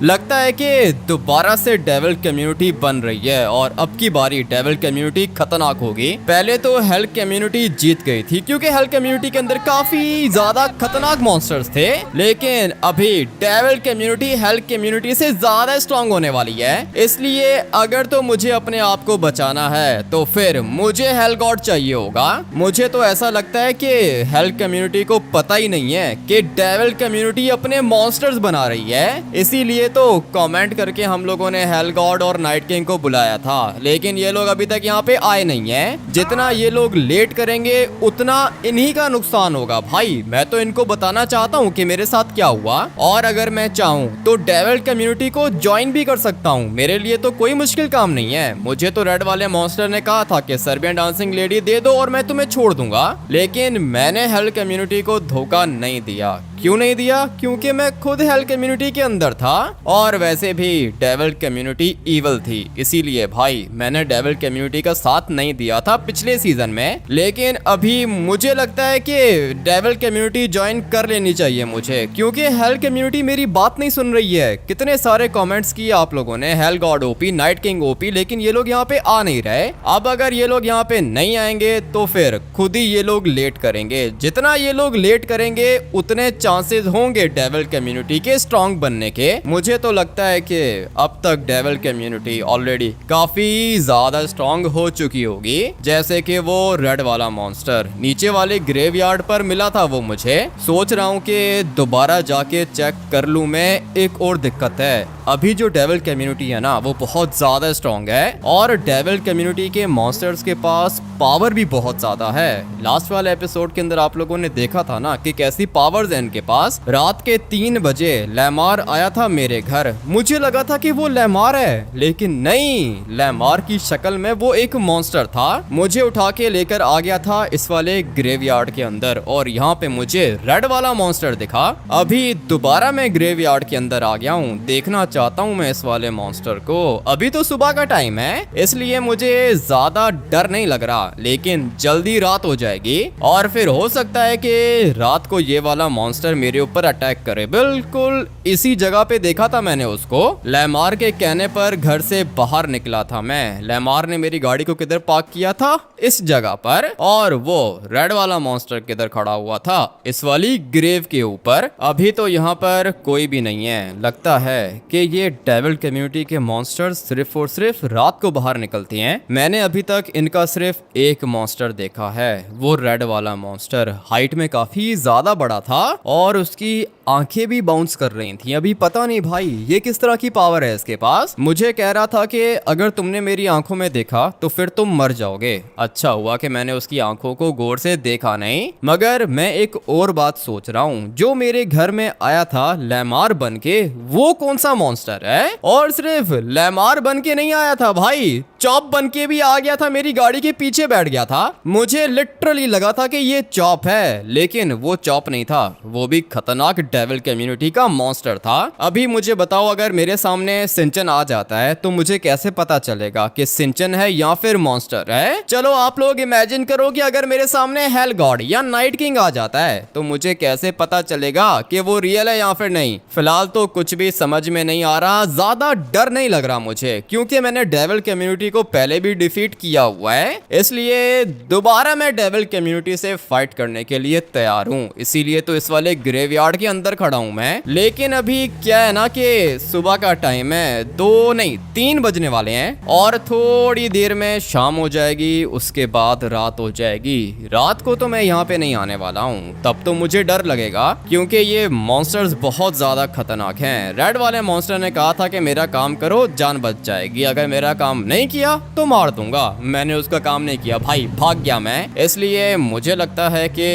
लगता है कि दोबारा से डेविल कम्युनिटी बन रही है और अब की बारी डेविल कम्युनिटी खतरनाक होगी। पहले तो हेल कम्युनिटी जीत गई थी क्योंकि हेल कम्युनिटी के अंदर काफी ज्यादा खतरनाक मॉन्स्टर्स थे, लेकिन अभी डेविल कम्युनिटी हेल कम्युनिटी से ज्यादा स्ट्रांग होने वाली है। इसलिए अगर तो मुझे अपने आप को बचाना है तो फिर मुझे हेल गॉड चाहिए होगा। मुझे तो ऐसा लगता है कि हेल कम्युनिटी को पता ही नहीं है कि डेविल कम्युनिटी अपने मॉन्स्टर्स बना रही है, इसीलिए तो कमेंट करके हम लोगों ने हेल गॉड और नाइट किंग को बुलाया था, लेकिन ये लोग अभी तक यहाँ पे आए नहीं है। जितना ये लोग लेट करेंगे उतना इन्हीं का नुकसान होगा। भाई मैं तो इनको बताना चाहता हूँ कि मेरे साथ क्या हुआ, और अगर मैं चाहूँ तो डेविल कम्युनिटी को ज्वाइन भी कर सकता हूँ। मेरे लिए तो कोई मुश्किल काम नहीं है। मुझे तो रेड वाले मॉन्स्टर ने कहा था कि सर्बियन डांसिंग लेडी दे दो और मैं तुम्हें छोड़ दूंगा, लेकिन मैंने हेल कम्युनिटी को धोखा नहीं दिया। क्यों नहीं दिया? क्योंकि मैं खुद हेल कम्युनिटी के अंदर था, और वैसे भी डेविल कम्युनिटी इविल थी, इसीलिए भाई मैंने डेविल कम्युनिटी का साथ नहीं दिया था पिछले सीजन में। लेकिन अभी मुझे लगता है कि डेविल कम्युनिटी ज्वाइन कर लेनी चाहिए मुझे, क्योंकि हेल कम्युनिटी मेरी बात नहीं सुन रही है। कितने सारे कमेंट्स किए आप लोगों ने, hello God OP, night king OP, लेकिन ये लोग यहाँ पे आ नहीं रहे। अब अगर ये लोग यहाँ पे नहीं आएंगे तो फिर खुद ही ये लोग लेट करेंगे। जितना ये लोग लेट करेंगे उतने चांसेस होंगे डेविल कम्युनिटी के स्ट्रांग बनने के। मुझे तो लगता है कि अब तक डेविल कम्युनिटी ऑलरेडी काफी ज्यादा स्ट्रांग हो चुकी होगी। जैसे कि वो रेड वाला मॉन्स्टर नीचे वाले ग्रेवयार्ड पर मिला था, वो मुझे सोच रहा हूँ कि दोबारा जाके चेक कर लूँ मैं। एक और दिक्कत है, अभी जो डेविल कम्युनिटी है ना वो बहुत ज्यादा स्ट्रांग है, और डेविल कम्युनिटी के मॉन्स्टर्स के पास पावर भी बहुत ज्यादा है। लास्ट वाले एपिसोड के अंदर आप लोगों ने देखा था ना कि कैसी पावर्स है इनके पास। रात के 3 बजे लैमार आया था मेरे घर, मुझे लगा था कि वो लैमार है, लेकिन नहीं, लैमार की शक्ल में वो एक मॉन्स्टर था। मुझे उठा के लेकर आ गया था इस वाले ग्रेवयार्ड के अंदर, और यहाँ पे मुझे रेड वाला मॉन्स्टर दिखा। अभी दोबारा मैं ग्रेवयार्ड के अंदर आ गया हूँ, देखना चाहता हूँ मैं इस वाले मॉन्स्टर को। अभी तो सुबह का टाइम है, इसलिए मुझे ज्यादा डर नहीं लग रहा, लेकिन जल्दी रात हो जाएगी और फिर हो सकता है कि रात को ये वाला मॉन्स्टर मेरे ऊपर अटैक करे। बिल्कुल इसी जगह पे देखा था मैंने उसको। लैमार के कहने पर घर से बाहर निकला था मैं। लैमार ने मेरी गाड़ी को किधर पार्क किया था? इस जगह पर, और वो रेड वाला मॉन्स्टर किधर खड़ा हुआ था? इस वाली ग्रेव के ऊपर। अभी तो यहाँ पर कोई भी नहीं है। लगता है कि ये डेविल कम्युनिटी के मॉन्स्टर्स सिर्फ और सिर्फ रात को बाहर निकलते हैं। मैंने अभी तक इनका सिर्फ एक मॉन्स्टर देखा है, वो रेड वाला मॉन्स्टर। हाइट में काफी ज्यादा बड़ा था और उसकी आंखें भी बाउंस कर रही थी। अभी पता नहीं भाई ये किस तरह की पावर है इसके पास। मुझे कह रहा था कि अगर तुमने मेरी आंखों में देखा तो फिर तुम मर जाओगे। अच्छा हुआ कि मैंने उसकी आंखों को गौर से देखा नहीं। मगर मैं एक और बात सोच रहा हूँ, जो मेरे घर में आया था लैमार बन के, वो कौन सा मॉन्स्टर है? और सिर्फ लैमार बन के नहीं आया था भाई, चॉप बन के भी आ गया था, मेरी गाड़ी के पीछे बैठ गया था। मुझे लिटरली लगा था कि ये चॉप है, लेकिन वो चॉप नहीं था, वो भी खतरनाक डेविल कम्युनिटी का मॉन्स्टर था। अभी मुझे बताओ, अगर मेरे सामने सिंचन आ जाता है तो मुझे कैसे पता चलेगा कि सिंचन है या फिर मॉन्स्टर है? चलो आप लोग इमेजिन करो कि अगर मेरे सामने हेल गॉड या नाइट किंग आ जाता है तो मुझे कैसे पता चलेगा कि वो रियल है या फिर नहीं? फिलहाल तो कुछ भी समझ में नहीं आ रहा। ज्यादा डर नहीं लग रहा मुझे, क्योंकि मैंने डेविल कम्युनिटी को पहले भी डिफीट किया हुआ है, इसलिए दोबारा मैं डेविल कम्युनिटी से फाइट करने के लिए तैयार हूँ। इसीलिए तो इस वाले ग्रेवयार्ड के अंदर खड़ा हूँ मैं। लेकिन अभी क्या है ना कि सुबह का टाइम है, 2 नहीं 3 बजने वाले हैं, और थोड़ी देर में शाम हो जाएगी, उसके बाद रात हो जाएगी। रात को तो मैं यहाँ पे नहीं आने वाला हूँ, तब तो मुझे डर लगेगा, क्योंकि ये मॉन्स्टर्स बहुत ज्यादा खतरनाक हैं। रेड वाले मॉन्स्टर ने कहा था कि मेरा काम करो जान बच जाएगी, अगर मेरा काम नहीं किया तो मार दूंगा। मैंने उसका काम नहीं किया भाई, भाग गया मैं। इसलिए मुझे लगता है कि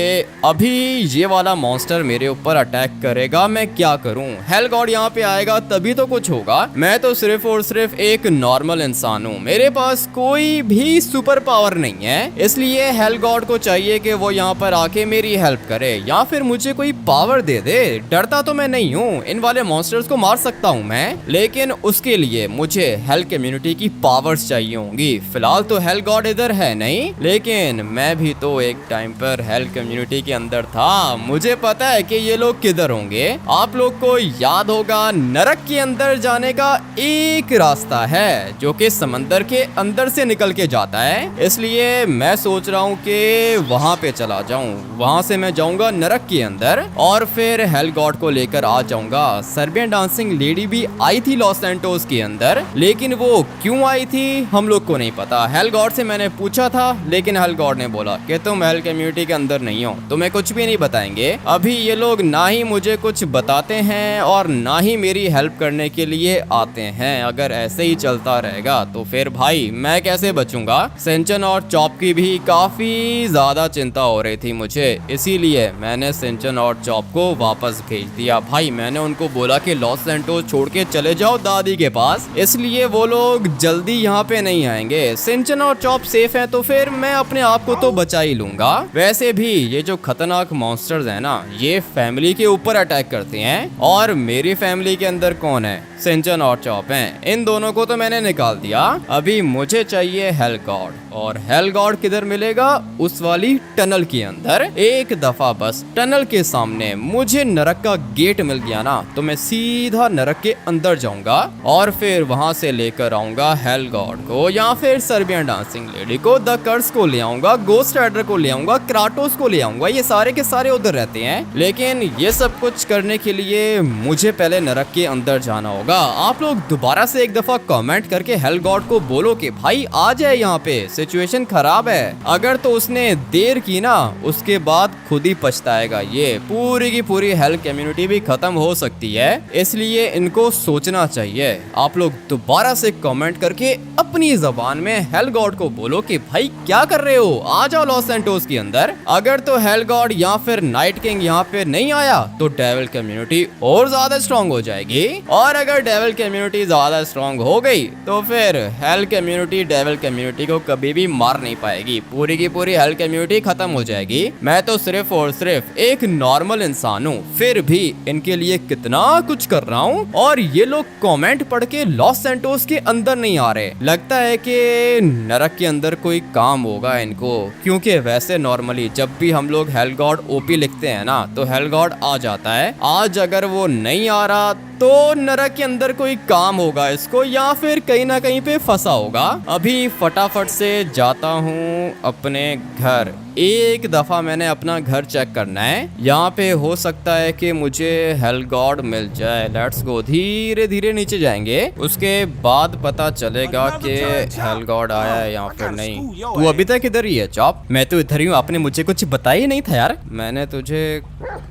अभी ये वाला मॉन्स्टर मेरे ऊपर अटैक करेगा। मैं क्या करूं? हेल गॉड यहाँ पे आएगा तभी तो कुछ होगा। मैं तो सिर्फ और सिर्फ एक नॉर्मल इंसान हूँ, मेरे पास कोई भी सुपर पावर नहीं है, इसलिए हेल गॉड को चाहिए कि वो यहाँ पर आके मेरी हेल्प करे या फिर मुझे कोई पावर दे दे। डरता तो मैं नहीं हूँ, इन वाले मॉन्स्टर्स को मार सकता हूँ मैं, लेकिन उसके लिए मुझे हेल कम्युनिटी की पावर्स चाहिए होंगी। फिलहाल तो हेल गॉड इधर है नहीं, लेकिन मैं भी तो एक टाइम पर हेल कम्युनिटी के अंदर था, मुझे पता है कि ये लोग किधर होंगे। आप लोग को याद होगा नरक के अंदर जाने का एक रास्ता है जो कि समंदर के अंदर से निकल के जाता है, इसलिए मैं सोच रहा हूँ कि वहाँ पे चला जाऊँ। वहाँ से मैं जाऊँगा नरक के अंदर और फिर हेल गॉड को लेकर आ जाऊँगा। सर्बियन डांसिंग लेडी भी आई थी लॉस सैंटोस के अंदर, लेकिन वो क्यों आई थी हम लोग को नहीं पता। हेल गॉड से मैंने पूछा था, लेकिन हेल गॉड ने बोला कि तुम हेल कम्युनिटी के अंदर नहीं हो, तुम्हें कुछ भी नहीं बताएंगे। अभी ये लोग ना ही मुझे कुछ बताते हैं और ना ही मेरी हेल्प करने के लिए आते हैं। अगर ऐसे ही चलता रहेगा तो फिर भाई मैं कैसे बचूंगा। सिंचन और चॉप की भी काफी ज्यादा चिंता हो रही थी मुझे, इसीलिए मैंने सिंचन और चॉप को वापस भेज दिया। भाई मैंने उनको बोला कि लॉस सैंटोस छोड़ के चले जाओ दादी के पास, इसलिए वो लोग जल्दी यहाँ पे नहीं आएंगे। सिंचन और चॉप सेफ हैं तो फिर मैं अपने आप को तो बचा ही लूंगा। वैसे भी ये जो खतरनाक मॉन्स्टर्स हैं ना, ये फैमिली के ऊपर अटैक करते हैं, और मेरी फैमिली के अंदर कौन है? सिंचन और चॉप हैं। इन दोनों को तो मैंने निकाल दिया। अभी मुझे चाहिए हेल गॉड, और हेल गॉड किधर मिलेगा? उस वाली टनल के अंदर। एक दफा बस टनल के सामने मुझे नरक का गेट मिल गया ना, तो मैं सीधा नरक के अंदर जाऊंगा और फिर वहां से लेकर आऊंगा हेल गॉड को, या फिर सर्बियन डांसिंग लेडी को, द कर्स को ले आऊंगा, गोस्ट राइडर को ले आऊंगा, क्राटोस को ले आऊंगा। ये सारे के सारे उधर रहते हैं, लेकिन ये सब कुछ करने के लिए मुझे पहले नरक के अंदर जाना होगा। आप लोग दोबारा से एक दफा कमेंट करके हेल गॉड को बोलो कि भाई आ जाए यहाँ पे, सिचुएशन खराब है। अगर तो उसने देर की ना, उसके बाद खुद ही पछताएगा। ये पूरी की पूरी हेल कम्युनिटी भी खत्म हो सकती है, इसलिए इनको सोचना चाहिए। आप लोग दोबारा से कमेंट करके अपनी जबान में हेल गॉड को बोलो कि भाई क्या कर रहे हो, आ जाओ लॉस सैंटोस के अंदर। अगर तो हेल गॉड या फिर नाइट किंग यहाँ पे नहीं आया तो डेविल कम्युनिटी और ज्यादा स्ट्रॉन्ग हो जाएगी, और अगर डेविल कम्युनिटी ज्यादा स्ट्रॉन्ग हो गई तो फिर हेल कम्युनिटी डेविल कम्युनिटी को कभी भी मार नहीं पाएगी। पूरी की पूरी हेल कम्युनिटी खत्म हो जाएगी। मैं तो सिर्फ और सिर्फ एक नॉर्मल इंसान हूँ, फिर भी इनके लिए कितना कुछ कर रहा हूँ, और ये लोग कमेंट पढ़ के लॉस सैंटोस के अंदर नहीं आ रहे। लगता है कि नरक के अंदर कोई काम होगा इनको, क्योंकि वैसे नॉर्मली जब भी हम लोग हेल गॉड ओपी लिखते हैं ना, तो हेल गॉड आ जाता है। आज अगर वो नहीं आ रहा तो नरक के अंदर कोई काम होगा इसको, या फिर कहीं ना कहीं पे फंसा होगा। अभी फटाफट से जाता हूँ अपने घर। एक दफा मैंने अपना घर चेक करना है, यहाँ पे हो सकता है कि मुझे हेल गॉड मिल जाए। लेट्स गो, धीरे धीरे नीचे जाएंगे, उसके बाद पता चलेगा कि हेल गॉड आया है या फिर नहीं। तू अभी तक इधर ही है चॉप? मैं तो इधर ही हूँ, आपने मुझे कुछ बताया ही नहीं था यार। मैंने तुझे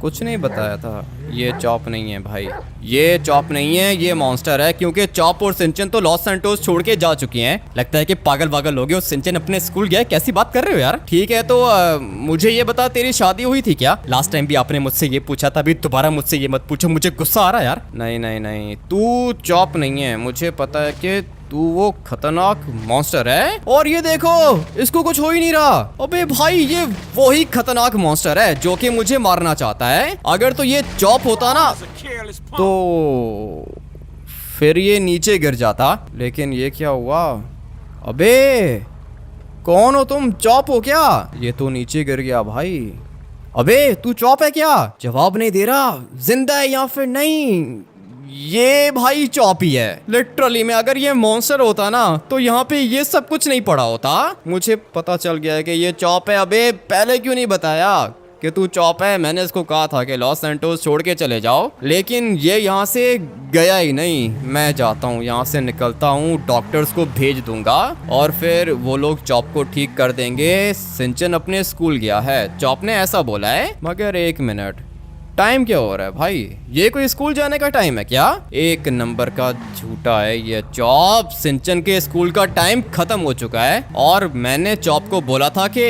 कुछ नहीं बताया था। ये चॉप नहीं है भाई, ये चॉप नहीं है, ये मॉन्स्टर है, क्योंकि चॉप और सिंचन तो लॉस सैंटोस छोड़ के जा चुकी हैं। लगता है कि पागल वागल हो गए और सिंचन अपने स्कूल गया। कैसी बात कर रहे हो यार? ठीक है तो मुझे ये बता, तेरी शादी हुई थी क्या? लास्ट टाइम भी आपने मुझसे ये पूछा था, अभी दोबारा मुझसे ये मत पूछो, मुझे गुस्सा आ रहा है यार। नहीं नहीं नहीं, तू चॉप नहीं है, मुझे पता है कि तू वो खतरनाक मॉन्स्टर है। और ये देखो, इसको कुछ हो ही नहीं रहा। अबे भाई, ये वही खतरनाक मॉन्स्टर है जो कि मुझे मारना चाहता है। अगर तो ये चॉप होता ना तो फिर ये नीचे गिर जाता, लेकिन ये क्या हुआ? अबे कौन हो तुम? चॉप हो क्या? ये तो नीचे गिर गया भाई। अबे तू चॉप है क्या? जवाब नहीं दे रहा, जिंदा है या फिर नहीं? ये भाई चॉप ही है लिटरली में। अगर ये मॉन्स्टर होता ना तो यहाँ पे ये सब कुछ नहीं पड़ा होता। मुझे पता चल गया है कि ये चॉप है। अबे पहले क्यों नहीं बताया कि तू चॉप है? मैंने इसको कहा था कि लॉस सैंटोस छोड़ के चले जाओ, लेकिन ये यहाँ से गया ही नहीं। मैं जाता हूँ, यहाँ से निकलता हूँ, डॉक्टर्स को भेज दूंगा और फिर वो लोग चॉप को ठीक कर देंगे। सिंचन अपने स्कूल गया है, चॉप ने ऐसा बोला है। मगर एक मिनट, टाइम क्या हो रहा है भाई? ये कोई स्कूल जाने का टाइम है क्या? एक नंबर का झूठा है ये चॉप। सिंचन के स्कूल का टाइम खत्म हो चुका है और मैंने चॉप को बोला था कि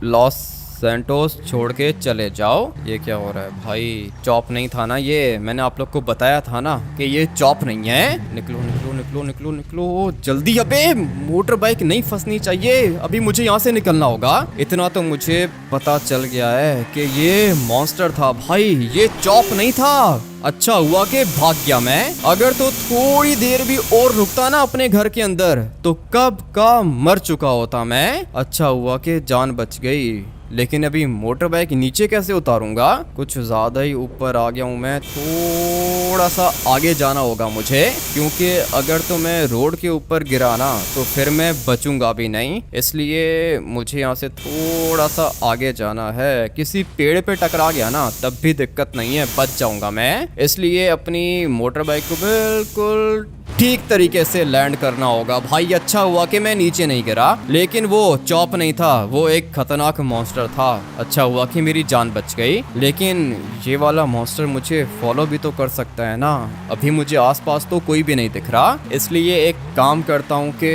लॉस सेंटोस छोड़ के चले जाओ। ये क्या हो रहा है भाई? चॉप नहीं था ना ये? मैंने आप लोग को बताया था ना कि ये चॉप नहीं है। निकलो निकलो निकलो निकलो निकलो जल्दी। अबे मोटर बाइक नहीं फंसनी चाहिए, अभी मुझे यहाँ से निकलना होगा। इतना तो मुझे पता चल गया है कि ये मॉन्स्टर था भाई, ये चॉप नहीं था। अच्छा हुआ कि भाग गया मैं, अगर तो थोड़ी देर भी और रुकता ना अपने घर के अंदर तो कब का मर चुका होता मैं। अच्छा हुआ कि जान बच गई। लेकिन अभी मोटर बाइक नीचे कैसे उतारूंगा? कुछ ज्यादा ही ऊपर आ गया हूँ मैं, थोड़ा सा आगे जाना होगा मुझे, क्योंकि अगर तो मैं रोड के ऊपर गिरा ना तो फिर मैं बचूंगा भी नहीं। इसलिए मुझे यहाँ से थोड़ा सा आगे जाना है। किसी पेड़ पे टकरा गया ना तब भी दिक्कत नहीं है, बच जाऊंगा मैं। इसलिए अपनी मोटर बाइक को बिल्कुल ठीक तरीके से लैंड करना होगा भाई। अच्छा हुआ कि मैं नीचे नहीं गिरा, लेकिन वो चॉप नहीं था, वो एक खतरनाक मॉन्स्टर था। अच्छा हुआ कि मेरी जान बच गई। लेकिन ये वाला मॉन्स्टर मुझे फॉलो भी तो कर सकता है ना। अभी मुझे आसपास तो कोई भी नहीं दिख रहा, इसलिए एक काम करता हूँ कि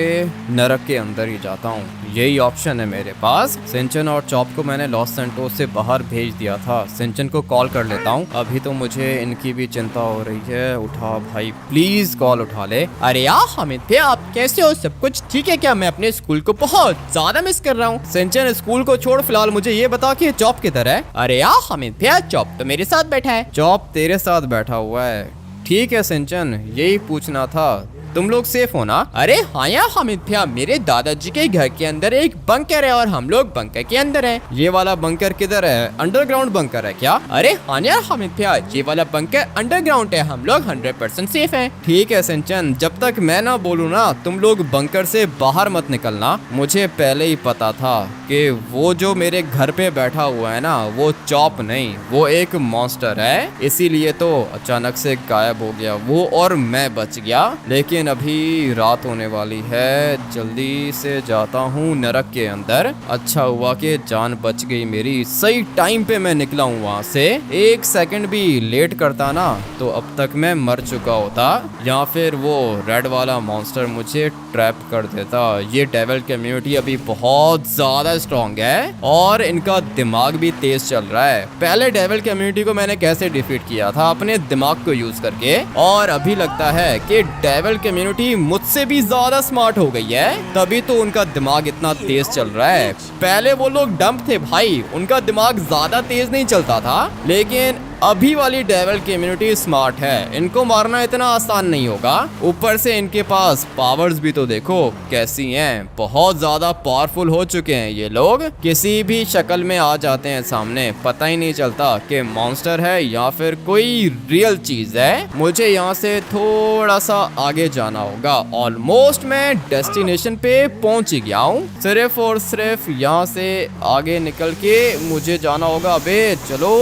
नरक के अंदर ही जाता हूँ। यही ऑप्शन है मेरे पास। सिंचन और चॉप को मैंने लॉस सैंटोस से बाहर भेज दिया था। सिंचन को कॉल कर लेता हूँ, अभी तो मुझे इनकी भी चिंता हो रही है। उठा भाई प्लीज, कॉल उठा ले। अरे यार हामिद भैया, आप कैसे हो? सब कुछ ठीक है क्या? मैं अपने स्कूल को बहुत ज्यादा मिस कर रहा हूँ। सिंचन स्कूल को छोड़, फिलहाल मुझे ये बता कि चॉप किधर है? अरे यार हामिद भैया, चॉप तो मेरे साथ बैठा है। चॉप तेरे साथ बैठा हुआ है? ठीक है सिंचन, यही पूछना था। तुम लोग सेफ हो ना? अरे हाँ यार हामिद भैया, मेरे दादाजी के घर के अंदर एक बंकर है और हम लोग बंकर के अंदर हैं। ये वाला बंकर किधर है? अंडरग्राउंड बंकर है क्या? अरे हाँ यार हामिद भैया, ये वाला बंकर अंडरग्राउंड है, हम लोग 100% सेफ हैं। ठीक है सिंचन, जब तक मैं ना बोलूँ ना तुम लोग बंकर से बाहर मत निकलना। मुझे पहले ही पता था कि वो जो मेरे घर पे बैठा हुआ है ना वो चॉप नहीं, वो एक मॉन्स्टर है। इसीलिए तो अचानक से गायब हो गया वो और मैं बच गया। लेकिन अभी रात होने वाली है, जल्दी से जाता हूँ नरक के अंदर। अच्छा हुआ कि जान बच गई मेरी, सही टाइम पे मैं निकला हूँ वहाँ से। एक सेकंड भी लेट करता ना तो अब तक मैं मर चुका होता, या फिर वो रेड वाला मॉन्स्टर मुझे ट्रैप कर देता। ये डेविल कम्युनिटी अभी बहुत ज्यादा स्ट्रॉन्ग है और इनका दिमाग भी तेज चल रहा है। पहले डेविल कम्युनिटी को मैंने कैसे डिफीट किया था? अपने दिमाग को यूज करके। और अभी लगता है कि डेविल कम्युनिटी मुझसे भी ज्यादा स्मार्ट हो गई है, तभी तो उनका दिमाग इतना तेज चल रहा है। पहले वो लोग डम्प थे भाई, उनका दिमाग ज्यादा तेज नहीं चलता था, लेकिन अभी वाली डेविल कम्युनिटी स्मार्ट है। इनको मारना इतना आसान नहीं होगा। ऊपर से इनके पास पावर्स भी तो देखो कैसी हैं, बहुत ज्यादा पावरफुल हो चुके हैं ये लोग। किसी भी शक्ल में आ जाते हैं सामने, पता ही नहीं चलता कि मॉन्स्टर है या फिर कोई रियल चीज है। मुझे यहाँ से थोड़ा सा आगे जाना होगा। ऑलमोस्ट मैं डेस्टिनेशन पे पहुंच ही गया हूँ। सिर्फ और सिर्फ यहाँ से आगे निकल के मुझे जाना होगा। अबे चलो,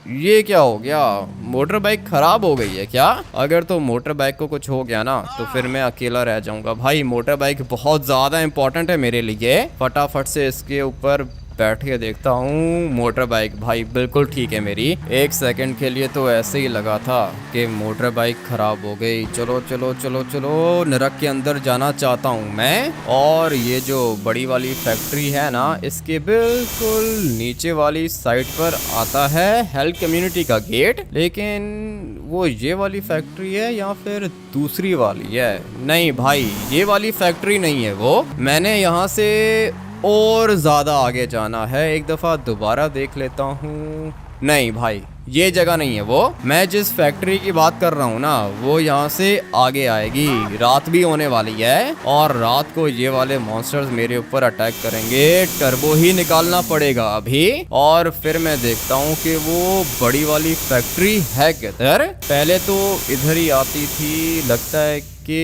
ये क्या हो गया? मोटर बाइक खराब हो गई है क्या? अगर तो मोटर बाइक को कुछ हो गया ना तो फिर मैं अकेला रह जाऊंगा भाई। मोटर बाइक बहुत ज्यादा इंपॉर्टेंट है मेरे लिए। फटाफट से इसके ऊपर बैठ के देखता हूँ। मोटर बाइक भाई बिल्कुल ठीक है मेरी। एक सेकंड के लिए तो ऐसे ही लगा था कि मोटर बाइक खराब हो गई। चलो चलो चलो चलो, नरक के अंदर जाना चाहता हूँ मैं। और ये जो बड़ी वाली फैक्ट्री है ना, इसके बिल्कुल नीचे वाली साइड पर आता है हेल कम्युनिटी का गेट। लेकिन वो ये वाली फैक्ट्री है या फिर दूसरी वाली है? नहीं भाई, ये वाली फैक्ट्री नहीं है वो। मैंने यहाँ से और ज्यादा आगे जाना है। एक दफा दोबारा देख लेता हूँ। नहीं भाई, ये जगह नहीं है वो। मैं जिस फैक्ट्री की बात कर रहा हूँ ना वो यहाँ से आगे आएगी। रात भी होने वाली है और रात को ये वाले मॉन्स्टर्स मेरे ऊपर अटैक करेंगे। टर्बो ही निकालना पड़ेगा अभी। और फिर मैं देखता हूँ कि वो बड़ी वाली फैक्ट्री है किधर। पहले तो इधर ही आती थी, लगता है कि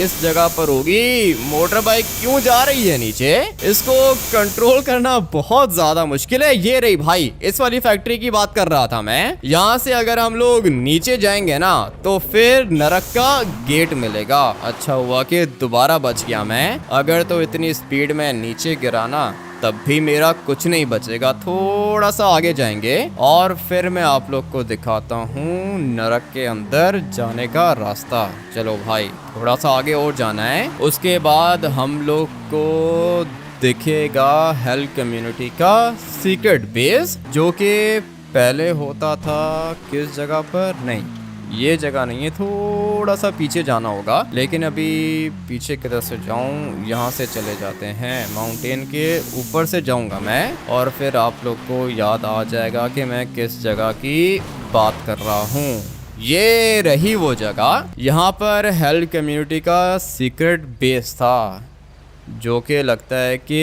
इस जगह पर होगी। मोटर बाइक क्यों जा रही है नीचे? इसको कंट्रोल करना बहुत ज्यादा मुश्किल है। ये रही भाई, इस वाली फैक्ट्री की बात कर रहा था मैं। यहाँ से अगर हम लोग नीचे जाएंगे ना तो फिर नरक का गेट मिलेगा। अच्छा हुआ कि दोबारा बच गया मैं। अगर तो इतनी स्पीड में नीचे गिरा ना तब भी मेरा कुछ नहीं बचेगा। थोड़ा सा आगे जाएंगे और फिर मैं आप लोग को दिखाता हूँ नरक के अंदर जाने का रास्ता। चलो भाई, थोड़ा सा आगे और जाना है। उसके बाद हम लोग को दिखेगा हेल कम्युनिटी का सीक्रेट बेस, जो कि पहले होता था किस जगह पर, नहीं ये जगह नहीं है, थोड़ा सा पीछे जाना होगा। लेकिन अभी पीछे किधर से जाऊं, यहाँ से चले जाते हैं, माउंटेन के ऊपर से जाऊंगा मैं, और फिर आप लोग को याद आ जाएगा कि मैं किस जगह की बात कर रहा हूँ। ये रही वो जगह, यहाँ पर हेल कम्युनिटी का सीक्रेट बेस था, जो कि लगता है कि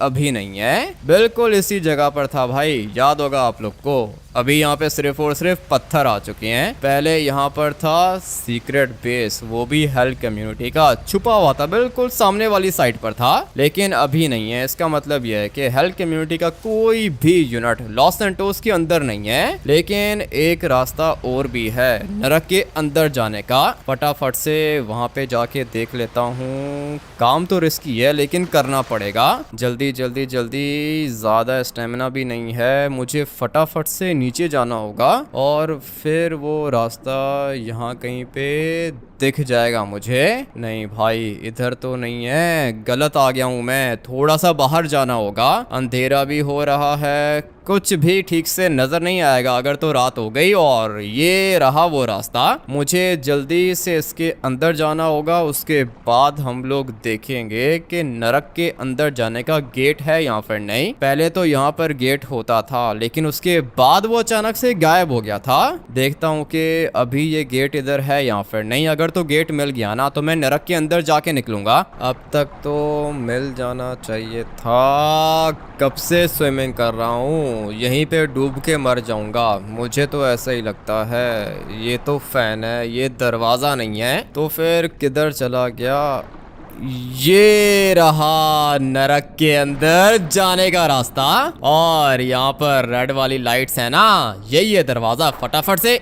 अभी नहीं है, बिल्कुल इसी जगह पर था भाई, याद होगा आप लोग को। अभी यहाँ पे सिर्फ और सिर्फ पत्थर आ चुके हैं, पहले यहाँ पर था सीक्रेट बेस, वो भी हेल कम्युनिटी का, छुपा हुआ था, बिल्कुल सामने वाली साइड पर था, लेकिन अभी नहीं है। इसका मतलब यह है कि हेल कम्युनिटी का कोई भी यूनिट लॉस सैंटोस के अंदर नहीं है, लेकिन एक रास्ता और भी है नरक के अंदर जाने का। फटाफट से वहां पे जाके देख लेता हूँ। काम तो रिस्की है लेकिन करना पड़ेगा, जल्दी जल्दी जल्दी, ज्यादा स्टेमिना भी नहीं है, मुझे फटाफट से नीचे जाना होगा और फिर वो रास्ता यहाँ कहीं पे दिख जाएगा मुझे। नहीं भाई इधर तो नहीं है, गलत आ गया हूँ मैं, थोड़ा सा बाहर जाना होगा, अंधेरा भी हो रहा है, कुछ भी ठीक से नजर नहीं आएगा अगर तो रात हो गई। और ये रहा वो रास्ता, मुझे जल्दी से इसके अंदर जाना होगा, उसके बाद हम लोग देखेंगे कि नरक के अंदर जाने का गेट है या फिर नहीं। पहले तो यहाँ पर गेट होता था लेकिन उसके बाद वो अचानक से गायब हो गया था। देखता हूँ कि अभी ये गेट इधर है या फिर नहीं, अगर तो गेट मिल गया ना तो मैं नरक के अंदर जाके निकलूंगा। अब तक तो मिल जाना चाहिए था, कब से स्विमिंग कर रहा हूँ, यहीं पे डूब के मर जाऊंगा, मुझे तो ऐसा ही लगता है। ये तो फैन है, ये दरवाजा नहीं है, तो फिर किधर चला गया? ये रहा नरक के अंदर जाने का रास्ता, और यहाँ पर रेड वाली लाइट्स है ना, यही है दरवाजा। फटाफट से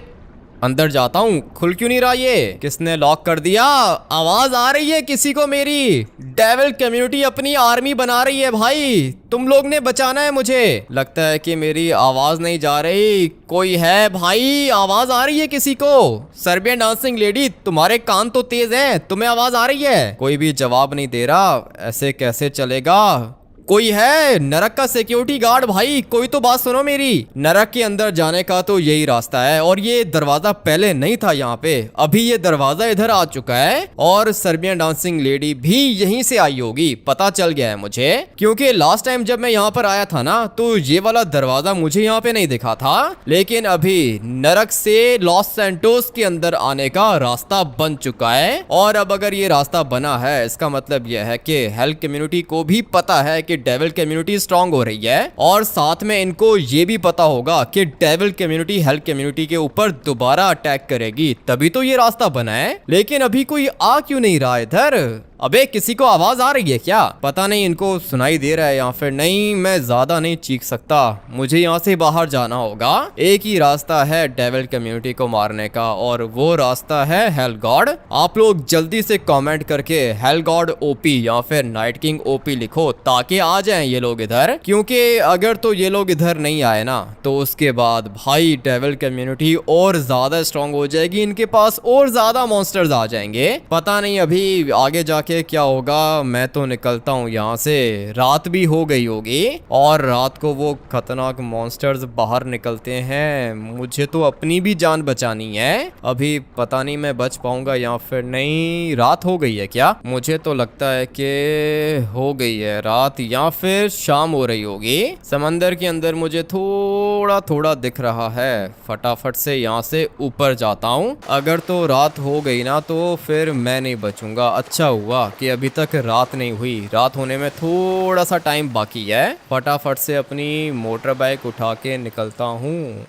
अंदर जाता हूँ। खुल क्यों नहीं रहा ये? किसने लॉक कर दिया? आवाज आ रही है किसी को मेरी। डेविल कम्युनिटी अपनी आर्मी बना रही है भाई, तुम लोग ने बचाना है मुझे। लगता है कि मेरी आवाज नहीं जा रही, कोई है भाई? आवाज आ रही है किसी को? सर्बियन डांसिंग लेडी, तुम्हारे कान तो तेज हैं, तुम्हें आवाज आ रही है? कोई भी जवाब नहीं दे रहा, ऐसे कैसे चलेगा? कोई है? नरक का सिक्योरिटी गार्ड भाई, कोई तो बात सुनो मेरी। नरक के अंदर जाने का तो यही रास्ता है, और ये दरवाजा पहले नहीं था यहाँ पे, अभी ये दरवाजा इधर आ चुका है, और सर्बियन डांसिंग लेडी भी यहीं से आई होगी, पता चल गया है मुझे, क्योंकि लास्ट टाइम जब मैं यहाँ पर आया था ना तो ये वाला दरवाजा मुझे यहाँ पे नहीं दिखा था, लेकिन अभी नरक से लॉस सैंटोस के अंदर आने का रास्ता बन चुका है। और अब अगर ये रास्ता बना है, इसका मतलब यह है कि हेल कम्युनिटी को भी पता है कि डेविल कम्युनिटी स्ट्रांग हो रही है, और साथ में इनको ये भी पता होगा कि डेविल कम्युनिटी हेल कम्युनिटी के ऊपर दोबारा अटैक करेगी, तभी तो ये रास्ता बना है। लेकिन अभी कोई आ क्यों नहीं रहा इधर? अबे किसी को आवाज आ रही है क्या? पता नहीं इनको सुनाई दे रहा है या फिर नहीं, मैं ज्यादा नहीं चीख सकता, मुझे यहाँ से बाहर जाना होगा। एक ही रास्ता है डेविल कम्युनिटी को मारने का, और वो रास्ता है हेल गॉड। आप लोग जल्दी से कमेंट करके हेल गॉड ओपी या फिर नाइट किंग ओपी लिखो, ताकि आ जाएं ये लोग इधर, क्योंकि अगर तो ये लोग इधर नहीं आए ना तो उसके बाद भाई डेविल कम्युनिटी और ज्यादा स्ट्रांग हो जाएगी, इनके पास और ज्यादा मॉन्स्टर्स आ जाएंगे। पता नहीं अभी आगे जाके क्या होगा। मैं तो निकलता हूँ यहाँ से, रात भी हो गई होगी, और रात को वो खतरनाक मॉन्स्टर्स बाहर निकलते हैं, मुझे तो अपनी भी जान बचानी है। अभी पता नहीं मैं बच पाऊंगा या फिर नहीं। रात हो गई है क्या? मुझे तो लगता है कि हो गई है रात, या फिर शाम हो रही होगी। समंदर के अंदर मुझे थोड़ा थोड़ा दिख रहा है, फटाफट से यहाँ से ऊपर जाता हूँ। अगर तो रात हो गई ना तो फिर मैं नहीं बचूंगा। अच्छा हुआ कि अभी तक रात नहीं हुई, रात होने में थोड़ा सा टाइम बाकी है। फटाफट से अपनी मोटर बाइक उठा के निकलता हूँ।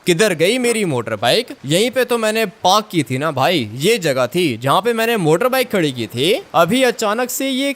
किधर गई मेरी मोटर बाइक? यहीं पे तो मैंने पार्क की थी ना भाई, ये जगह थी जहाँ पे मैंने मोटर बाइक खड़ी की थी। अभी अचानक से ये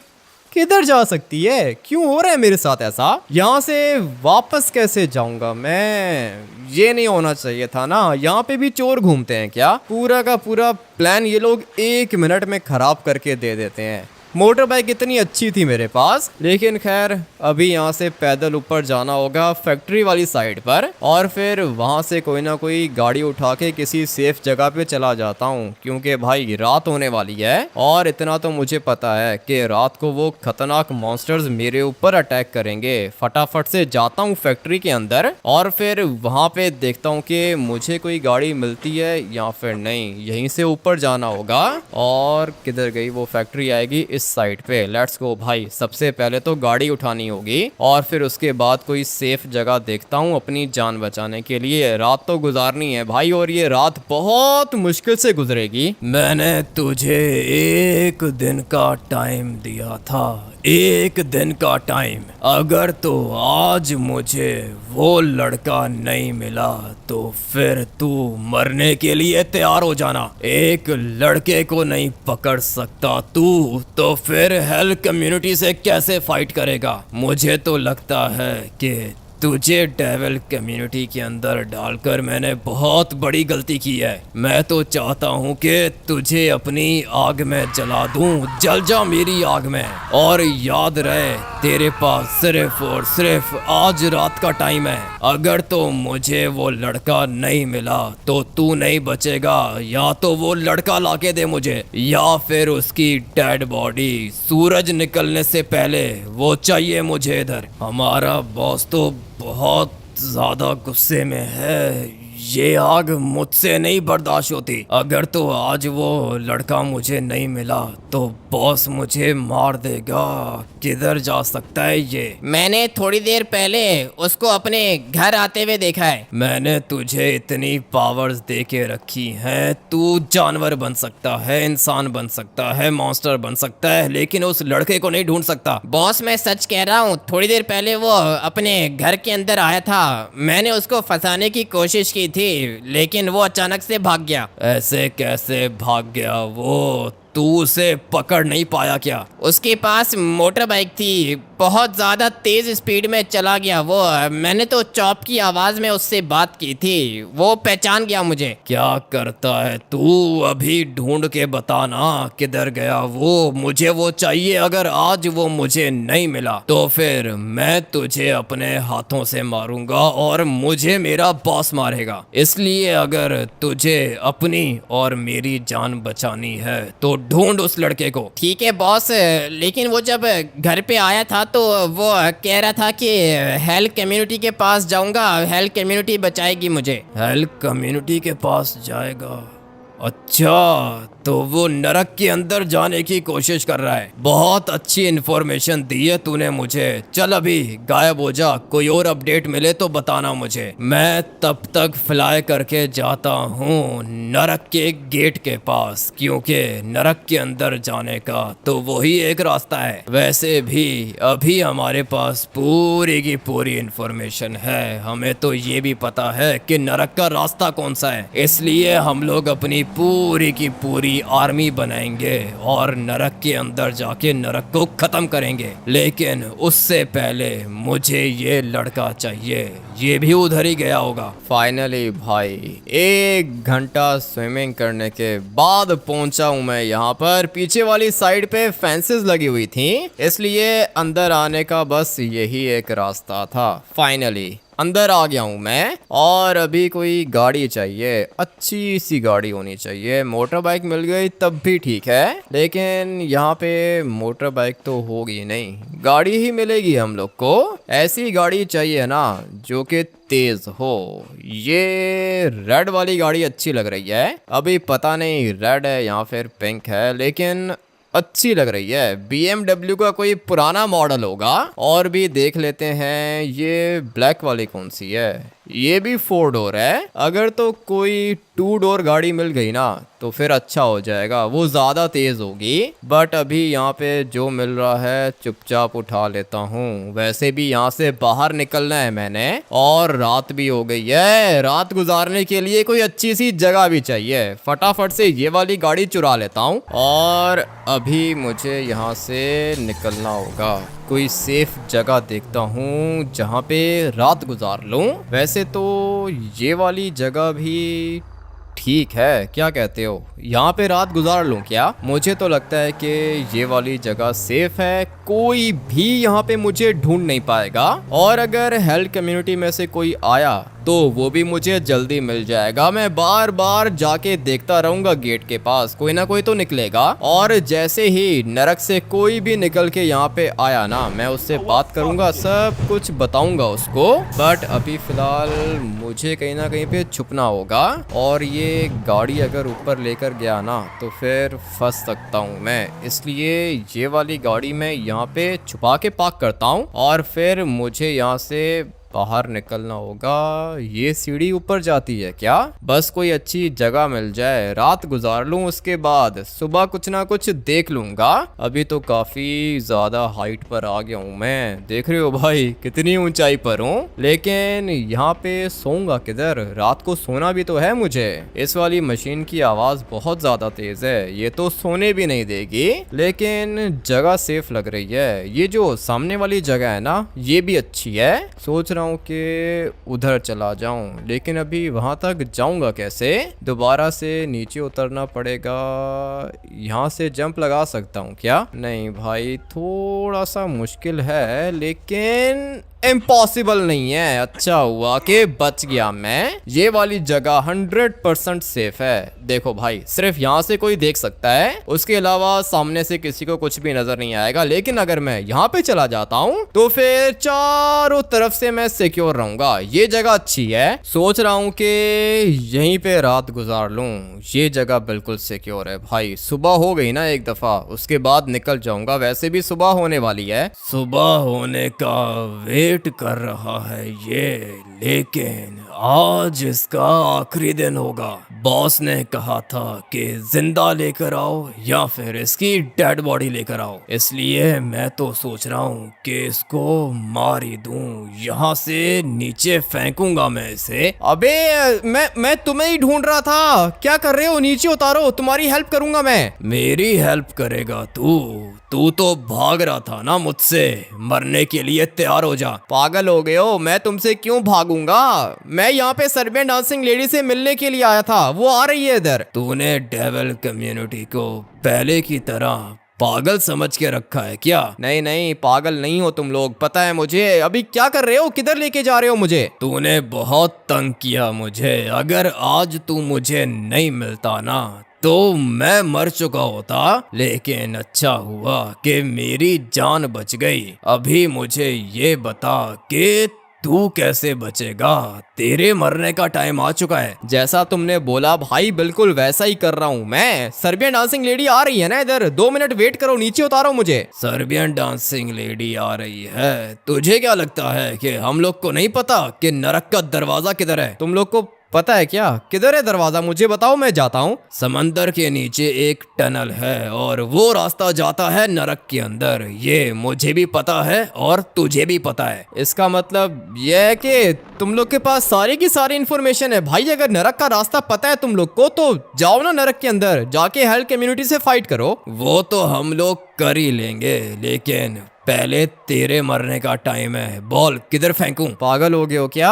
किधर जा सकती है? क्यों हो रहा है मेरे साथ ऐसा? यहाँ से वापस कैसे जाऊंगा मैं? ये नहीं होना चाहिए था ना। यहाँ पे भी चोर घूमते हैं क्या? पूरा का पूरा प्लान ये लोग 1 मिनट में खराब करके दे देते हैं। मोटर बाइक इतनी अच्छी थी मेरे पास। लेकिन खैर अभी यहाँ से पैदल ऊपर जाना होगा फैक्ट्री वाली साइड पर, और फिर वहाँ से कोई ना कोई गाड़ी उठा के किसी सेफ जगह पे चला जाता हूँ, क्योंकि भाई रात होने वाली है। और इतना तो मुझे पता है कि रात को वो खतरनाक मॉन्स्टर्स मेरे ऊपर अटैक करेंगे। फटाफट से जाता हूँ फैक्ट्री के अंदर और फिर वहाँ पे देखता हूँ कि मुझे कोई गाड़ी मिलती है या फिर नहीं। यहीं से ऊपर जाना होगा। और किधर गई वो फैक्ट्री? आएगी इस साइड पे। लेट्स गो भाई। सबसे पहले तो गाड़ी उठानी होगी और फिर उसके बाद कोई सेफ जगह देखता हूँ अपनी जान बचाने के लिए। रात तो गुजारनी है भाई, और ये रात बहुत मुश्किल से गुजरेगी। मैंने तुझे एक दिन का टाइम दिया था, एक दिन का टाइम। अगर तो आज मुझे वो लड़का नहीं मिला तो फिर तू मरने के लिए तैयार हो जाना। एक लड़के को नहीं पकड़ सकता तू तो फिर हेल कम्युनिटी से कैसे फाइट करेगा? मुझे तो लगता है कि तुझे डेविल कम्युनिटी के अंदर डालकर मैंने बहुत बड़ी गलती की है। मैं तो चाहता हूँ कि तुझे अपनी आग में जला दूँ। जल जा मेरी आग में। और याद रहे तेरे पास सिर्फ और सिर्फ आज रात का टाइम है। अगर तो मुझे वो लड़का नहीं मिला तो तू नहीं बचेगा। या तो वो लड़का लाके दे मुझे, या फिर उसकी डेड बॉडी सूरज निकलने से पहले वो चाहिए मुझे इधर। हमारा बॉस तो बहुत ज्यादा गुस्से में है। ये आग मुझसे नहीं बर्दाश्त होती। अगर तो आज वो लड़का मुझे नहीं मिला तो बॉस मुझे मार देगा। किधर जा सकता है ये? मैंने थोड़ी देर पहले उसको अपने घर आते हुए देखा है। मैंने तुझे इतनी पावर्स दे के रखी हैं। तू जानवर बन सकता है, इंसान बन सकता है, मॉन्स्टर बन सकता है, लेकिन उस लड़के को नहीं ढूंढ सकता। बॉस मैं सच कह रहा हूँ, थोड़ी देर पहले वो अपने घर के अंदर आया था। मैंने उसको फंसाने की कोशिश की थी, लेकिन वो अचानक से भाग गया। ऐसे कैसे भाग गया वो? तू उसे पकड़ नहीं पाया क्या? उसके पास मोटर बाइक थी, बहुत ज्यादा तेज स्पीड में चला गया वो। मैंने तो चॉप की आवाज में उससे बात की थी, वो पहचान गया मुझे। क्या करता है तू? अभी ढूंढ के बताना किधर गया वो। मुझे वो चाहिए। अगर आज वो मुझे नहीं मिला तो फिर मैं तुझे अपने हाथों से मारूंगा और मुझे मेरा बॉस मारेगा। इसलिए अगर तुझे अपनी और मेरी जान बचानी है तो ढूंढ उस लड़के को। ठीक है बॉस, लेकिन वो जब घर पे आया था तो वो कह रहा था कि हेल कम्युनिटी के पास जाऊंगा, हेल कम्युनिटी बचाएगी मुझे। हेल कम्युनिटी के पास जाएगा? अच्छा, तो वो नरक के अंदर जाने की कोशिश कर रहा है। बहुत अच्छी इन्फॉर्मेशन दी है तूने मुझे। चल अभी गायब हो जा, कोई और अपडेट मिले तो बताना मुझे। मैं तब तक फ्लाई करके जाता हूँ नरक के गेट के पास, क्योंकि नरक के अंदर जाने का तो वही एक रास्ता है। वैसे भी अभी हमारे पास पूरी की पूरी इन्फॉर्मेशन है। हमें तो ये भी पता है कि नरक का रास्ता कौन सा है। इसलिए हम लोग अपनी पूरी की पूरी आर्मी बनाएंगे और नरक के अंदर जाके नरक को खत्म करेंगे। लेकिन उससे पहले मुझे ये लड़का चाहिए। ये भी उधर ही गया होगा। फाइनली भाई 1 घंटा स्विमिंग करने के बाद पहुंचा हूं मैं यहाँ पर। पीछे वाली साइड पे फेंसेस लगी हुई थी, इसलिए अंदर आने का बस यही एक रास्ता था। फाइनली अंदर आ गया हूँ मैं। और अभी कोई गाड़ी चाहिए, अच्छी सी गाड़ी होनी चाहिए। मोटर बाइक मिल गई तब भी ठीक है, लेकिन यहाँ पे मोटर बाइक तो होगी नहीं, गाड़ी ही मिलेगी हम लोग को। ऐसी गाड़ी चाहिए ना जो कि तेज हो। ये रेड वाली गाड़ी अच्छी लग रही है। अभी पता नहीं रेड है या फिर पिंक है, लेकिन अच्छी लग रही है। BMW का कोई पुराना मॉडल होगा। और भी देख लेते हैं, ये ब्लैक वाली कौन सी है? ये भी 4 डोर है। अगर तो कोई 2 डोर गाड़ी मिल गई ना तो फिर अच्छा हो जाएगा, वो ज़्यादा तेज़ होगी। बट अभी यहाँ पे जो मिल रहा है चुपचाप उठा लेता हूँ। वैसे भी यहाँ से बाहर निकलना है मैंने, और रात भी हो गई है। रात गुजारने के लिए कोई अच्छी सी जगह भी चाहिए। फटाफट से ये वाली गाड़ी चुरा लेता हूँ और अभी मुझे यहाँ से निकलना होगा। कोई सेफ जगह देखता हूँ जहाँ पे रात गुजार लूँ। वैसे तो ये वाली जगह भी ठीक है, क्या कहते हो, यहाँ पे रात गुजार लूं क्या? मुझे तो लगता है कि ये वाली जगह सेफ है, कोई भी यहाँ पे मुझे ढूंढ नहीं पाएगा, और अगर हेल्थ कम्युनिटी में से कोई आया तो वो भी मुझे जल्दी मिल जाएगा। मैं बार बार जाके देखता रहूंगा गेट के पास, कोई ना कोई तो निकलेगा, और जैसे ही नरक से कोई भी निकल के यहाँ पे आया ना, मैं उससे बात करूंगा, सब कुछ बताऊंगा उसको। बट अभी फिलहाल मुझे कहीं ना कहीं पे छुपना होगा, और ये गाड़ी अगर ऊपर लेकर गया ना तो फिर फंस सकता हूँ मैं, इसलिए ये वाली गाड़ी मैं यहाँ पे छुपा के पार्क करता हूँ, और फिर मुझे यहाँ से बाहर निकलना होगा। ये सीढ़ी ऊपर जाती है क्या? बस कोई अच्छी जगह मिल जाए, रात गुजार लूं, उसके बाद सुबह कुछ ना कुछ देख लूंगा। अभी तो काफी ज्यादा हाइट पर आ गया हूं मैं, देख रहे हो भाई कितनी ऊंचाई पर हूं। लेकिन यहाँ पे सोऊंगा किधर? रात को सोना भी तो है मुझे। इस वाली मशीन की आवाज बहुत ज्यादा तेज है, ये तो सोने भी नहीं देगी, लेकिन जगह सेफ लग रही है। ये जो सामने वाली जगह है ना, ये भी अच्छी है। सोच हूँ कि उधर चला जाऊं, लेकिन अभी वहां तक जाऊंगा कैसे? दोबारा से नीचे उतरना पड़ेगा। यहाँ से जंप लगा सकता हूँ क्या? नहीं भाई, थोड़ा सा मुश्किल है, लेकिन इम्पॉसिबल नहीं है। अच्छा हुआ कि बच गया मैं। ये वाली जगह 100% सेफ है। देखो भाई, सिर्फ यहाँ से कोई देख सकता है, उसके अलावा सामने से किसी को कुछ भी नजर नहीं आएगा। लेकिन अगर मैं यहाँ पे चला जाता हूँ तो फिर चारों तरफ से मैं सिक्योर रहूंगा। ये जगह अच्छी है, सोच रहा हूँ कि यहीं पे रात गुजार लूं। ये जगह बिल्कुल सिक्योर है भाई। सुबह हो गई ना एक दफा, उसके बाद निकल जाऊंगा, वैसे भी सुबह होने वाली है। सुबह होने का वेट कर रहा है ये, लेकिन आज इसका आखिरी दिन होगा। बॉस ने कहा था कि जिंदा लेकर आओ या फिर इसकी डेड बॉडी लेकर आओ, इसलिए मैं तो सोच रहा हूँ कि इसको मार ही दूं। यहाँ से नीचे फेंकूंगा मैं इसे। अबे मैं तुम्हें ही ढूंढ रहा था, क्या कर रहे हो? नीचे उतारो, तुम्हारी हेल्प करूंगा मैं। मेरी हेल्प करेगा तू तो भाग रहा था ना मुझसे, मरने के लिए तैयार हो जा। पागल हो गए हो? मैं तुमसे क्यों भागूंगा? मैं यहाँ पे सर्बियन डांसिंग लेडी से मिलने के लिए आया था, वो आ रही है इधर। तूने डेविल कम्युनिटी को पहले की तरह पागल समझ के रखा है क्या? नहीं नहीं, पागल नहीं हो तुम लोग, पता है मुझे। अभी क्या कर रहे हो? किधर लेके जा रहे हो मुझे? तूने बहुत तंग किया मुझे। अगर आज तू मुझे नहीं मिलता ना तो मैं मर चुका होता, लेकिन अच्छा हुआ कि मेरी जान बच गई। अभी मुझे ये बता कि तू कैसे बचेगा? तेरे मरने का टाइम आ चुका है। जैसा तुमने बोला भाई, बिल्कुल वैसा ही कर रहा हूँ मैं। सर्बियन डांसिंग लेडी आ रही है ना इधर, 2 मिनट वेट करो, नीचे उतारो मुझे। सर्बियन डांसिंग लेडी आ रही है? तुझे क्या लगता है कि हम लोग को नहीं पता कि नरक का दरवाजा किधर है? तुम लोग को पता है क्या? किधर है दरवाजा? मुझे बताओ, मैं जाता हूँ। समंदर के नीचे एक टनल है और वो रास्ता जाता है नरक के अंदर। ये मुझे भी पता है और तुझे भी पता है। इसका मतलब यह है कि तुम लोग के पास सारी की सारी इन्फॉर्मेशन है भाई। अगर नरक का रास्ता पता है तुम लोग को तो जाओ ना नरक के अंदर, जाके हेल कम्युनिटी से फाइट करो। वो तो हम लोग कर ही लेंगे, लेकिन पहले तेरे मरने का टाइम है। बोल किधर फेंकूं? पागल हो गए हो क्या?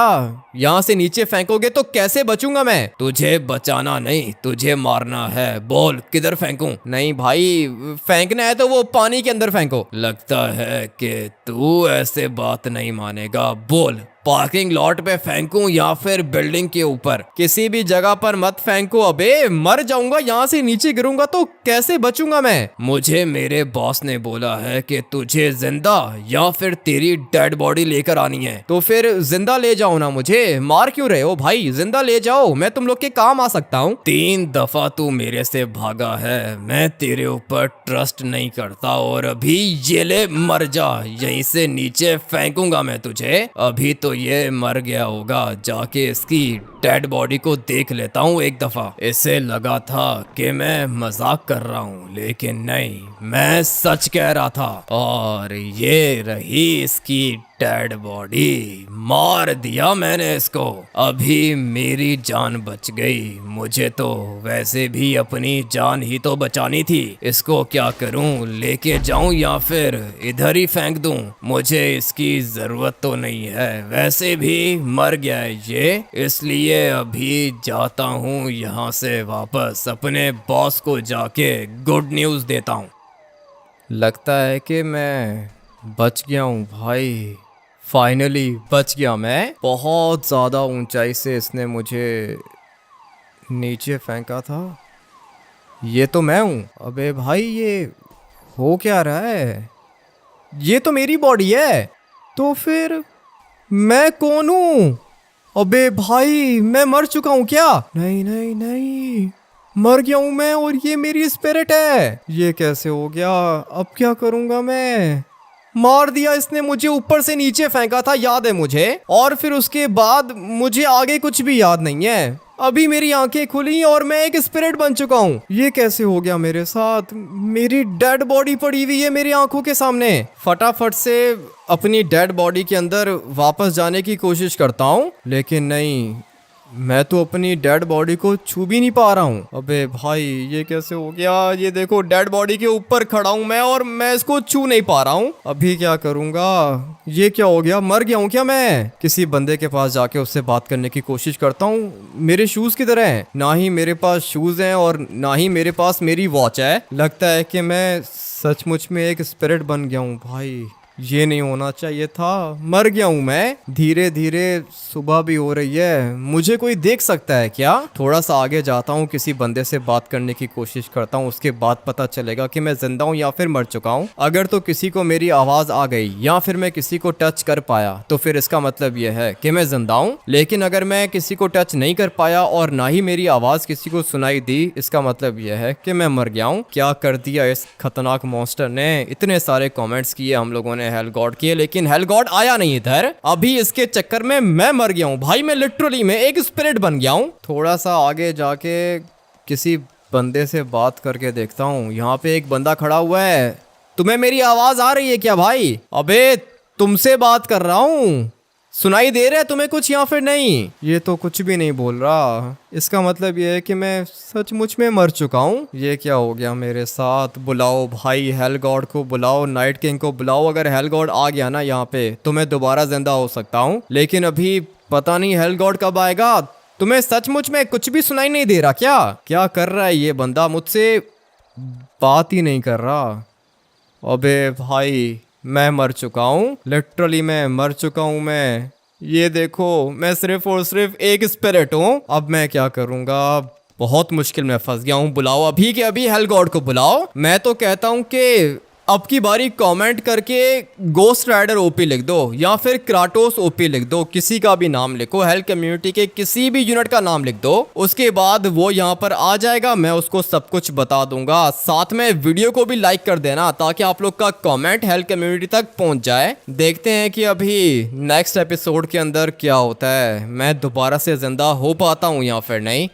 यहाँ से नीचे फेंकोगे तो कैसे बचूंगा मैं? तुझे बचाना नहीं, तुझे मारना है। बोल किधर फेंकूं? नहीं भाई, फेंकना है तो वो पानी के अंदर फेंको। लगता है कि तू ऐसे बात नहीं मानेगा। बोल पार्किंग लॉट पे फेंकूं या फिर बिल्डिंग के ऊपर? किसी भी जगह पर मत फेंको, अबे मर जाऊंगा। यहाँ से नीचे गिरूंगा तो कैसे बचूंगा मैं? मुझे मेरे बॉस ने बोला है कि तुझे जिंदा या फिर तेरी डेड बॉडी लेकर आनी है। तो फिर जिंदा ले जाओ ना मुझे, मार क्यों रहे हो भाई? जिंदा ले जाओ, मैं तुम लोग के काम आ सकता हूँ। 3 दफा तू मेरे से भागा है, मैं तेरे ऊपर ट्रस्ट नहीं करता। और अभी ये ले, मर जा। यहीं से नीचे फेंकूंगा मैं तुझे। अभी तो ये मर गया होगा, जाके इसकी डेड बॉडी को देख लेता हूँ एक दफा। इसे लगा था कि मैं मजाक कर रहा हूँ, लेकिन नहीं, मैं सच कह रहा था। और ये रही इसकी डेड बॉडी मार दिया मैंने इसको। अभी मेरी जान बच गई। मुझे तो वैसे भी अपनी जान ही तो बचानी थी। इसको क्या करूं, लेके जाऊं या फिर इधर ही फेंक दूं? मुझे इसकी जरूरत तो नहीं है, वैसे भी मर गया है ये, इसलिए अभी जाता हूं यहाँ से वापस। अपने बॉस को जाके गुड न्यूज़ देता हूं। लगता है कि मैं बच गया हूँ भाई। फाइनली बच गया मैं। बहुत ज़्यादा ऊंचाई से इसने मुझे नीचे फेंका था। ये तो मैं हूँ। अबे भाई ये हो क्या रहा है? ये तो मेरी बॉडी है। तो फिर मैं कौन हूँ? अबे भाई मैं मर चुका हूँ क्या? नहीं नहीं नहीं, मर गया हूँ मैं और ये मेरी स्पिरिट है। ये कैसे हो गया? अब क्या करूँगा मैं? मार दिया इसने मुझे, ऊपर से नीचे फेंका था, याद है मुझे। और फिर उसके बाद मुझे आगे कुछ भी याद नहीं है। अभी मेरी आंखें खुली और मैं एक स्पिरिट बन चुका हूँ। ये कैसे हो गया मेरे साथ? मेरी डेड बॉडी पड़ी हुई है मेरी आंखों के सामने। फटाफट से अपनी डेड बॉडी के अंदर वापस जाने की कोशिश करता हूँ, लेकिन नहीं, मैं तो अपनी डेड बॉडी को छू भी नहीं पा रहा हूँ। अबे भाई ये कैसे हो गया? ये देखो डेड बॉडी के ऊपर खड़ा हूँ मैं और मैं इसको छू नहीं पा रहा हूँ। अभी क्या करूँगा? ये क्या हो गया? मर गया हूँ क्या मैं? किसी बंदे के पास जाके उससे बात करने की कोशिश करता हूँ। मेरे शूज़ किधर हैं? ना ही मेरे पास शूज़ हैं और ना ही मेरे पास मेरी वॉच है। लगता है कि मैं सचमुच में एक स्पिरिट बन गया हूँ भाई। ये नहीं होना चाहिए था। मर गया हूँ मैं। धीरे धीरे सुबह भी हो रही है। मुझे कोई देख सकता है क्या? थोड़ा सा आगे जाता हूँ, किसी बंदे से बात करने की कोशिश करता हूँ। उसके बाद पता चलेगा कि मैं जिंदा हूँ या फिर मर चुका हूँ। अगर तो किसी को मेरी आवाज़ आ गई या फिर मैं किसी को टच कर पाया तो फिर इसका मतलब यह है कि मैं जिंदा हूँ। लेकिन अगर मैं किसी को टच नहीं कर पाया और ना ही मेरी आवाज़ किसी को सुनाई दी, इसका मतलब यह है कि मैं मर गया हूँ। क्या कर दिया इस खतरनाक मॉन्स्टर ने? इतने सारे कमेंट्स किए हम लोगों ने हेल गॉड के, लेकिन हेल गॉड आया नहीं इधर। अभी इसके चक्कर में मैं मर गया हूँ भाई। मैं लिटरली में एक स्पिरिट बन गया हूँ। थोड़ा सा आगे जाके किसी बंदे से बात करके देखता हूँ। यहाँ पे एक बंदा खड़ा हुआ है। तुम्हें मेरी आवाज आ रही है क्या भाई? अबे तुमसे बात कर रहा हूँ, सुनाई दे रहा है तुम्हें कुछ या फिर नहीं? ये तो कुछ भी नहीं बोल रहा। इसका मतलब ये है कि मैं सचमुच में मर चुका हूँ। ये क्या हो गया मेरे साथ? बुलाओ भाई, हेल गॉड को बुलाओ, नाइट किंग को बुलाओ। अगर हेल गॉड आ गया ना यहाँ पे तो मैं दोबारा जिंदा हो सकता हूँ। लेकिन अभी पता नहीं हेल गॉड कब आएगा। तुम्हें सचमुच में कुछ भी सुनाई नहीं दे रहा क्या? क्या कर रहा है ये बंदा? मुझसे बात ही नहीं कर रहा। अबे भाई मैं मर चुका हूँ। लिटरली मैं मर चुका हूँ मैं। ये देखो मैं सिर्फ और सिर्फ एक स्पिरिट हूँ। अब मैं क्या करूँगा? बहुत मुश्किल में फंस गया हूँ। बुलाओ अभी के अभी हेल गॉड को बुलाओ। मैं तो कहता हूँ कि अब की बारी कमेंट करके गोस्ट राइडर ओपी लिख दो या फिर क्राटोस ओपी लिख दो। किसी का भी नाम लिखो, हेल कम्युनिटी के किसी भी यूनिट का नाम लिख दो। उसके बाद वो यहाँ पर आ जाएगा, मैं उसको सब कुछ बता दूंगा। साथ में वीडियो को भी लाइक कर देना ताकि आप लोग का कमेंट हेल कम्युनिटी तक पहुंच जाए। देखते हैं कि अभी नेक्स्ट एपिसोड के अंदर क्या होता है। मैं दोबारा से जिंदा हो पाता हूँ या फिर नहीं।